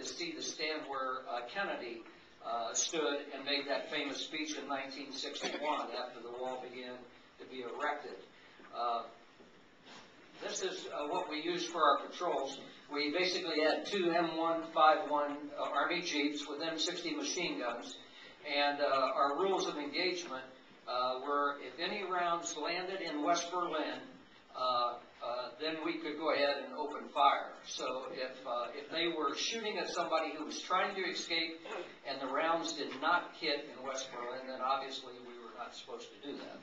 to see the stand where Kennedy stood and made that famous speech in 1961 after the wall began to be erected. This is what we use for our patrols. We basically had two M151 Army Jeeps with M60 machine guns, and our rules of engagement were if any rounds landed in West Berlin, then we could go ahead and open fire. So if they were shooting at somebody who was trying to escape and the rounds did not hit in West Berlin, then obviously we were not supposed to do that.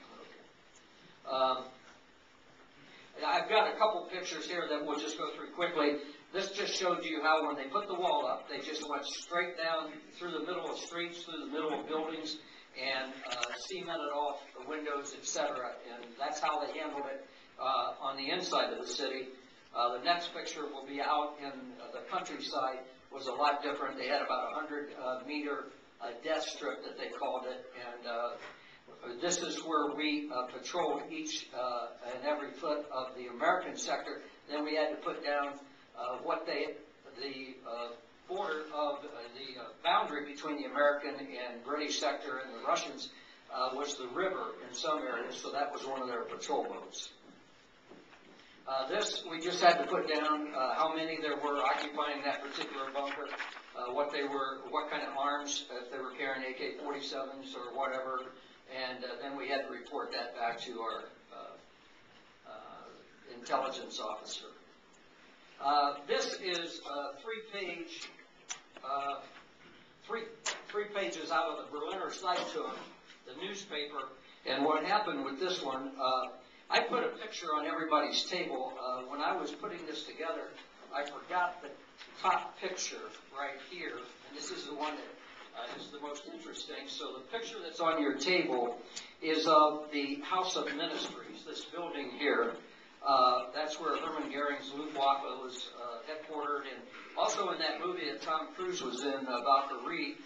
Okay. I've got a couple pictures here that we'll just go through quickly. This just showed you how when they put the wall up, they just went straight down through the middle of streets, through the middle of buildings, and cemented off the windows, etc. And that's how they handled it on the inside of the city. The next picture will be out in the countryside. Was a lot different. They had about a 100-meter death strip that they called it, and this is where we patrolled each and every foot of the American sector. Then we had to put down the border of the boundary between the American and British sector and the Russians was the river in some areas, so that was one of their patrol boats. This, we just had to put down how many there were occupying that particular bunker, what they were, what kind of arms, if they were carrying AK-47s or whatever, and then we had to report that back to our intelligence officer. This is three pages out of the Berliner Zeitung, the newspaper, and what happened with this one, I put a picture on everybody's table. When I was putting this together, I forgot the top picture right here, and this is the one that is the most interesting. So the picture that's on your table is of the House of Ministries, this building here. That's where Hermann Goering's Luftwaffe was headquartered, and also in that movie that Tom Cruise was in about the Reed.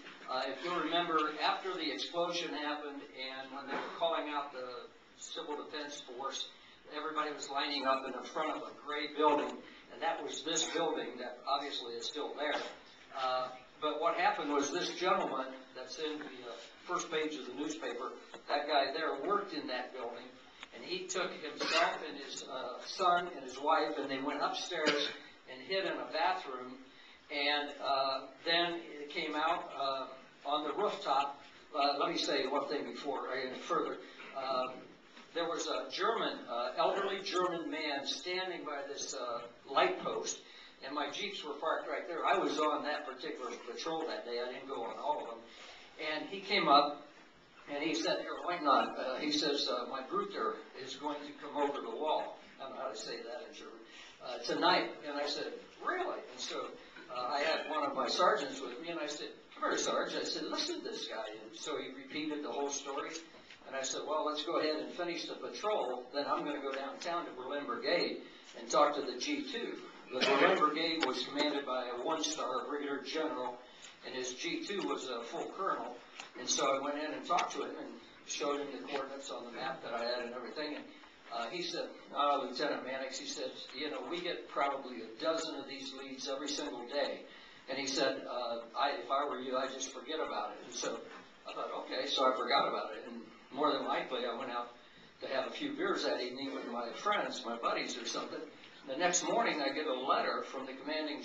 If you'll remember, after the explosion happened and when they were calling out the Civil Defense Force, everybody was lining up in the front of a gray building, and that was this building that obviously is still there. But what happened was this gentleman that's in the first page of the newspaper, that guy there worked in that building, and he took himself and his son and his wife, and they went upstairs and hid in a bathroom, and then it came out on the rooftop. Let me say one thing before I get further. There was a German, elderly German man standing by this light post, and my Jeeps were parked right there. I was on that particular patrol that day. I didn't go on all of them. And he came up, and he said, "Here, wait not." He says, "My Bruder is going to come over the wall." I don't know how to say that in German. Tonight. And I said, "Really?" And so I had one of my sergeants with me, and I said, "Come here, Sarge." I said, "Listen to this guy." And so he repeated the whole story. And I said, "Well, let's go ahead and finish the patrol. Then I'm going to go downtown to Berlin Brigade and talk to the G2. The Berlin Brigade was commanded by a one-star brigadier general, and his G2 was a full colonel. And so I went in and talked to him and showed him the coordinates on the map that I had and everything. And he said, "Lieutenant Mannix," he said, "you know, we get probably a dozen of these leads every single day." And he said, if I were you, I'd just forget about it." And so I thought, okay, so I forgot about it. And more than likely, I went out to have a few beers that evening with my friends, my buddies or something. The next morning, I get a letter from the commanding